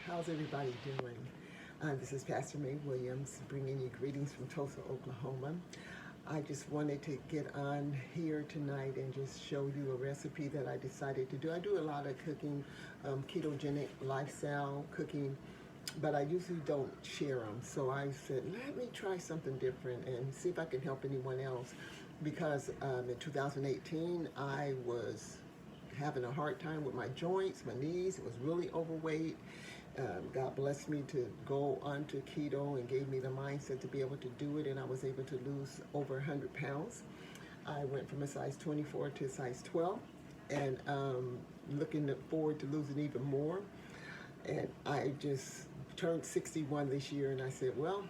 How's everybody doing? This is Pastor Mae Williams bringing you greetings from Tulsa, Oklahoma. I just wanted to get on here tonight and just show you a recipe that I decided to do. I do a lot of cooking, ketogenic lifestyle cooking, but I usually don't share them. So I said, let me try something different and see if I can help anyone else. Because in 2018, I was having a hard time with my joints, my knees. It was really overweight. God blessed me to go onto keto and gave me the mindset to be able to do it, and I was able to lose over 100 pounds. I went from a size 24 to a size 12, and looking forward to losing even more. And I just turned 61 this year, and I said, well,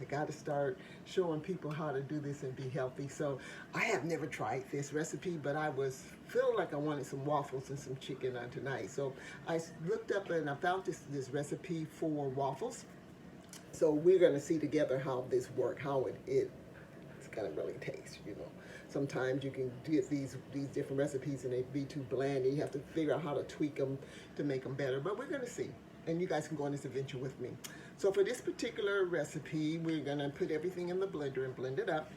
I got to start showing people how to do this and be healthy. So I have never tried this recipe, but I was feeling like I wanted some waffles and some chicken on tonight. So I looked up and I found this recipe for waffles. So we're going to see together how this works, how it's going to really taste, you know. Sometimes you can get these different recipes and they be too bland, and you have to figure out how to tweak them to make them better. But we're going to see, and you guys can go on this adventure with me. So for this particular recipe, we're going to put everything in the blender and blend it up.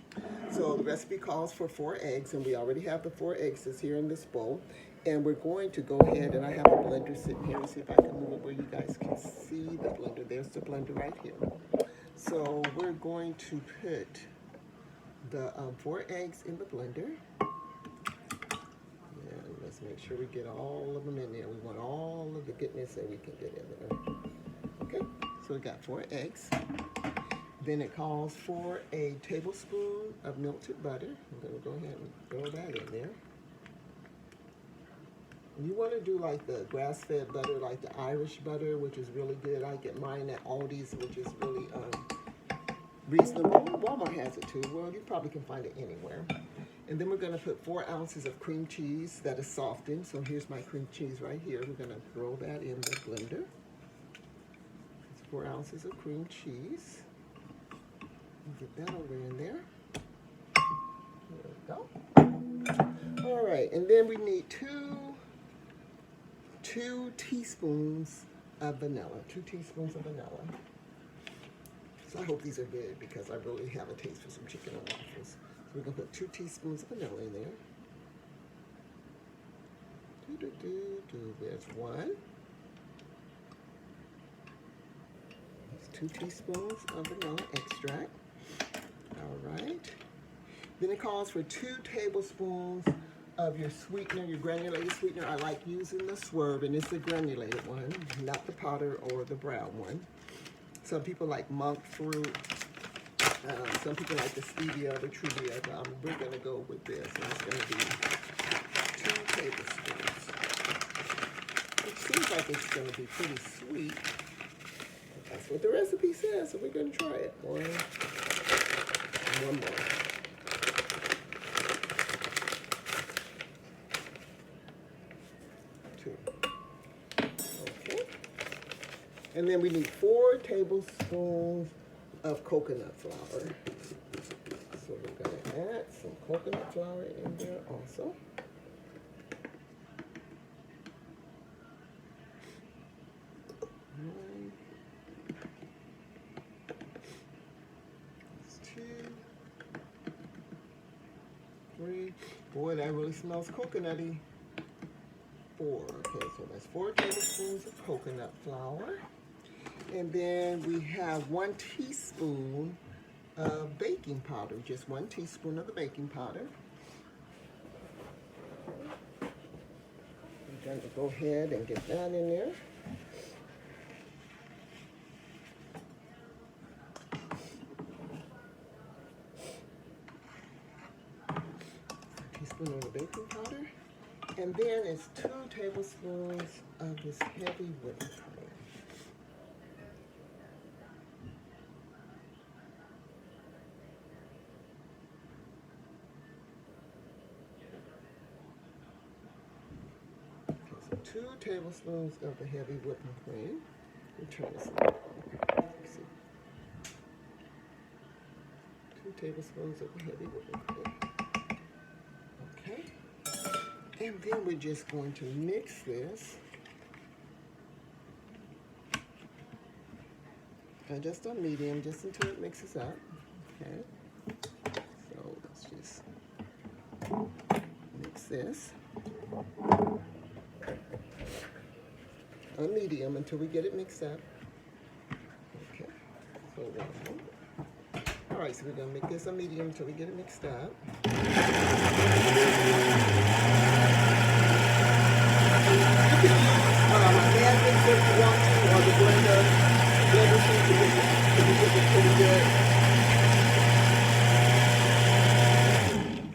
So the recipe calls for 4 eggs, and we already have the 4 eggs that's here in this bowl. And we're going to go ahead, and I have a blender sitting here. Let's see if I can move it where you guys can see the blender. There's the blender right here. So we're going to put the 4 eggs in the blender. And let's make sure we get all of them in there. We want all of the goodness that we can get in there. Okay. So we got 4 eggs. Then it calls for a tablespoon of melted butter. I'm going to go ahead and throw that in there. And you want to do like the grass-fed butter, like the Irish butter, which is really good. I get mine at Aldi's, which is really reasonable. Walmart has it too. Well, you probably can find it anywhere. And then we're going to put 4 ounces of cream cheese that is softened. So here's my cream cheese right here. We're going to throw that in the blender. 4 ounces of cream cheese. Get that over in there. There we go. All right, and then we need two teaspoons of vanilla. 2 teaspoons of vanilla. So I hope these are good because I really have a taste for some chicken and waffles. So we're gonna put 2 teaspoons of vanilla in there. There's 1. 2 teaspoons of vanilla extract. All right. Then it calls for 2 tablespoons of your sweetener, your granulated sweetener. I like using the Swerve, and it's the granulated one, not the powder or the brown one. Some people like monk fruit. Some people like the stevia, the Truvia. We're going to go with this, and it's going to be 2 tablespoons. It seems like it's going to be pretty sweet. That's what the recipe says, so we're going to try it. One more. 2. Okay. And then we need 4 tablespoons of coconut flour. So we're going to add some coconut flour in there also. Boy, that really smells coconutty. 4. Okay, so that's 4 tablespoons of coconut flour. And then we have 1 teaspoon of baking powder. Just 1 teaspoon of the baking powder. I'm going to go ahead and get that in there. Teaspoon of the baking powder, and then it's 2 tablespoons of this heavy whipping cream. Okay, so 2 tablespoons of the heavy whipping cream. Let me turn this on. Let's see. 2 tablespoons of the heavy whipping cream. Okay. And then we're just going to mix this just on medium, just until it mixes up. Okay. So let's just mix this on medium until we get it mixed up. Okay. So all right, so we're gonna make this on medium until we get it mixed up. Hand mixer if you want to, or the blender sheet to get it pretty good.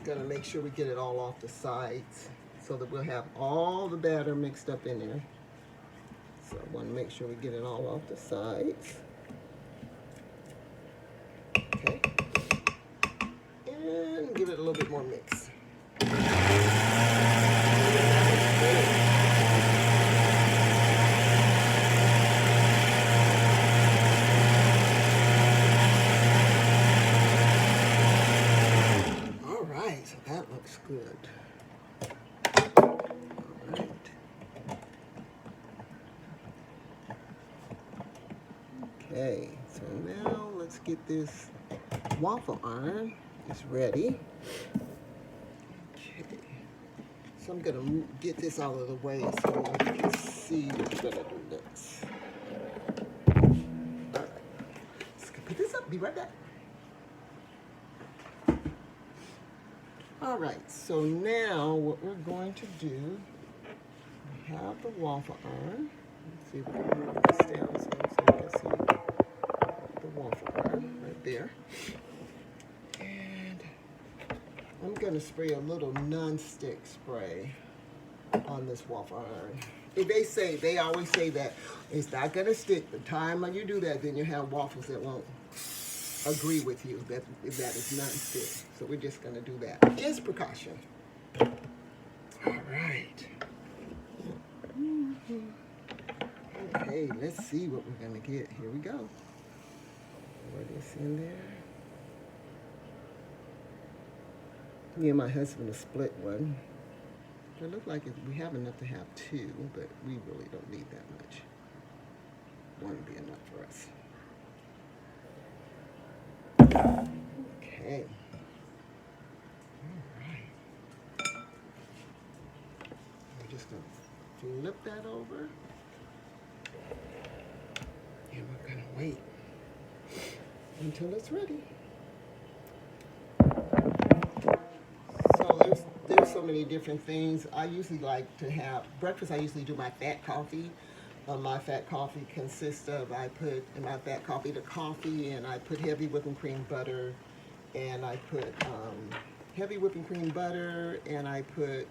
Gonna make sure we get it all off the sides so that we'll have all the batter mixed up in there. So I want to make sure we get it all off the sides. Okay. And give it a little bit more mix. All right, so that looks good. Okay, so now let's get this waffle iron. It's ready. Okay, so I'm gonna get this out of the way so you can see what we're gonna do next. All right, let's put this up. Be right back. All right, so now what we're going to do, we have the waffle iron. Let's see if we can move this down so you can see the waffle iron right there. And I'm going to spray a little non-stick spray on this waffle iron. They always say that it's not going to stick. The time when you do that, then you have waffles that won't agree with you that is non-stick. So we're just going to do that. Just precaution. All right. Okay, let's see what we're going to get. Here we go. Pour this in there. Me and my husband will split one. It looks like we have enough to have two, but we really don't need that much. One would be enough for us. Okay. All right. We're just going to flip that over. And we're going to wait until it's ready. So there's so many different things. I usually like to have breakfast. I usually do my fat coffee. My fat coffee consists of, I put in my fat coffee the coffee, and I put heavy whipping cream butter, and I put heavy whipping cream butter, and I put,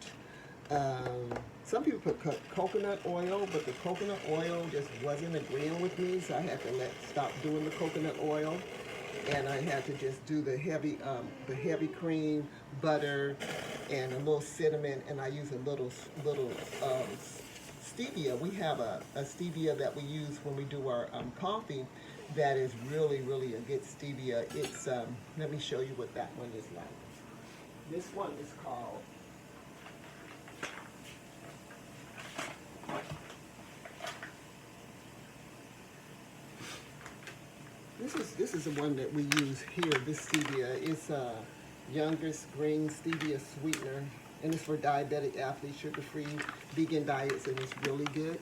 some people put coconut oil, but the coconut oil just wasn't agreeing with me, so I had to stop doing the coconut oil, and I had to just do the heavy cream, butter, and a little cinnamon, and I use a little stevia. We have a stevia that we use when we do our coffee that is really, really a good stevia. It's, let me show you what that one is like. This one is called This is the one that we use here, this stevia. It's a youngest green stevia sweetener, and it's for diabetic athletes, sugar-free, vegan diets, and it's really good.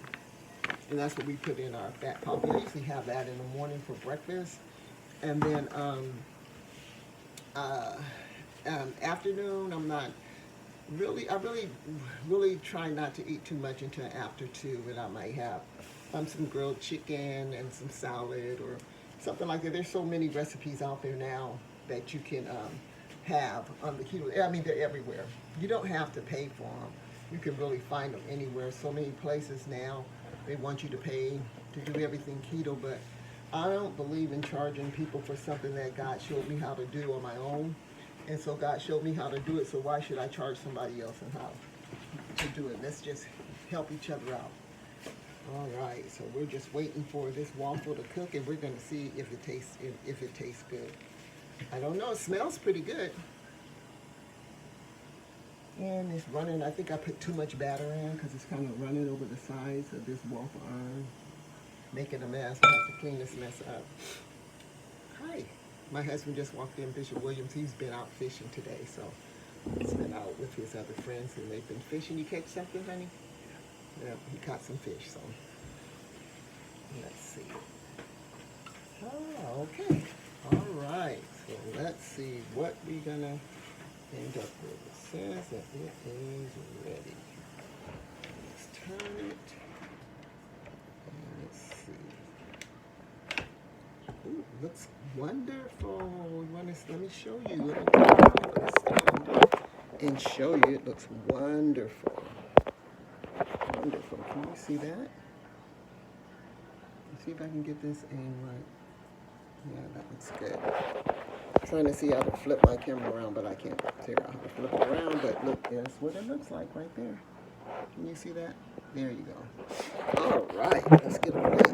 And that's what we put in our fat coffee. I usually have that in the morning for breakfast. And then afternoon, I really try not to eat too much until after 2, and I might have some grilled chicken and some salad or something like that. There's so many recipes out there now that you can have on the keto. I mean, they're everywhere. You don't have to pay for them. You can really find them anywhere. So many places now, they want you to pay to do everything keto, but I don't believe in charging people for something that God showed me how to do on my own. And so God showed me how to do it, so why should I charge somebody else on how to do it? Let's just help each other out. All right, so we're just waiting for this waffle to cook, and we're going to see if it tastes good. I don't know. It smells pretty good. And it's running. I think I put too much batter in because it's kind of running over the sides of this waffle iron. making a mess. I have to clean this mess up. Hi. My husband just walked in, Bishop Williams. He's been out fishing today, so he's been out with his other friends, and they've been fishing. You catch something, honey? Yeah, he caught some fish, so let's see. Oh, okay. All right. So let's see what we're going to end up with. It says that it is ready. Let's turn it. And let's see. Ooh, looks wonderful. Let me show you. Let me put this down and show you. It looks wonderful. Wonderful. Can you see that? Let's see if I can get this in right. Yeah, that looks good. I'm trying to see how to flip my camera around, but I can't figure out how to flip it around. But look, that's what it looks like right there. Can you see that? There you go. All right, let's get on this.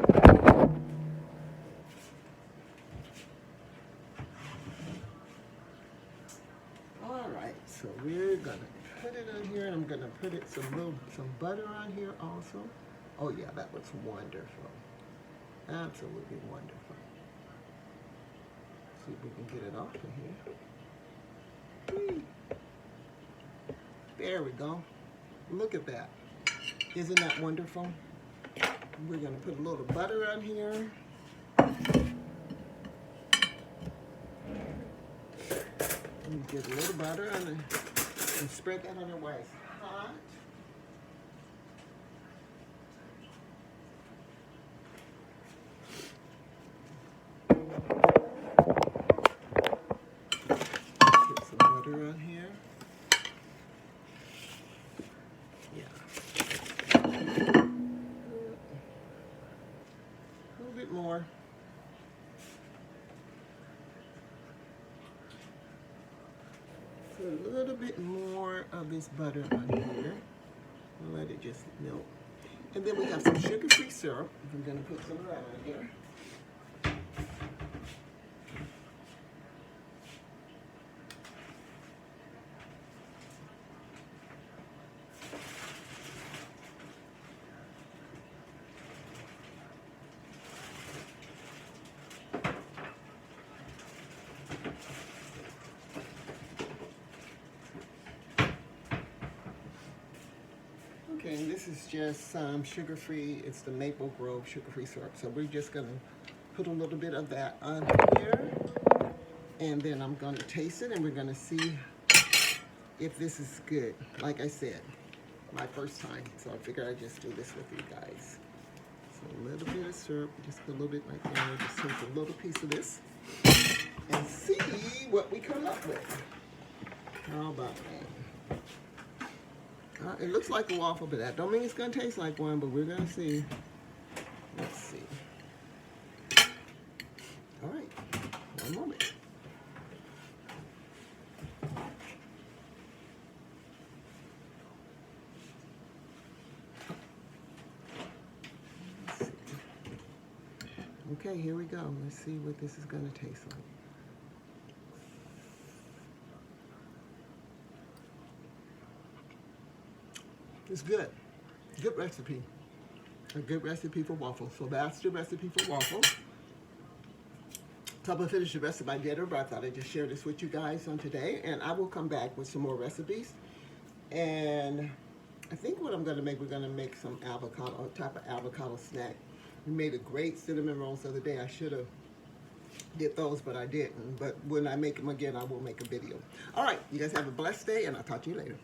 All right, so we're gonna put it on here. I'm gonna put it some butter on here also. Oh yeah, that looks wonderful. Absolutely wonderful. See if we can get it off of here. Whee. There we go. Look at that. Isn't that wonderful? We're going to put a little butter on here. And get a little butter on it and spread that on your while it's hot. On here. Yeah. A little bit more. Put a little bit more of this butter on here. Let it just melt. And then we have some sugar-free syrup. I'm going to put some of that on here. Okay, and this is just some sugar-free, it's the Maple Grove sugar-free syrup. So we're just gonna put a little bit of that on here. And then I'm gonna taste it and we're gonna see if this is good. Like I said, my first time. So I figured I'd just do this with you guys. So a little bit of syrup, just a little bit right there. Just take a little piece of this and see what we come up with. How about that? It looks like a waffle, but that don't mean it's going to taste like one, but we're going to see. Let's see. All right. One moment. Let's see. Okay, here we go. Let's see what this is going to taste like. It's good. Good recipe. A good recipe for waffles. So that's the recipe for waffles. So I'm finish the rest of my dinner, but I thought I'd just share this with you guys on today. And I will come back with some more recipes. And I think what I'm going to make, we're going to make some avocado, a type of avocado snack. We made a great cinnamon rolls the other day. I should have did those, but I didn't. But when I make them again, I will make a video. All right. You guys have a blessed day, and I'll talk to you later.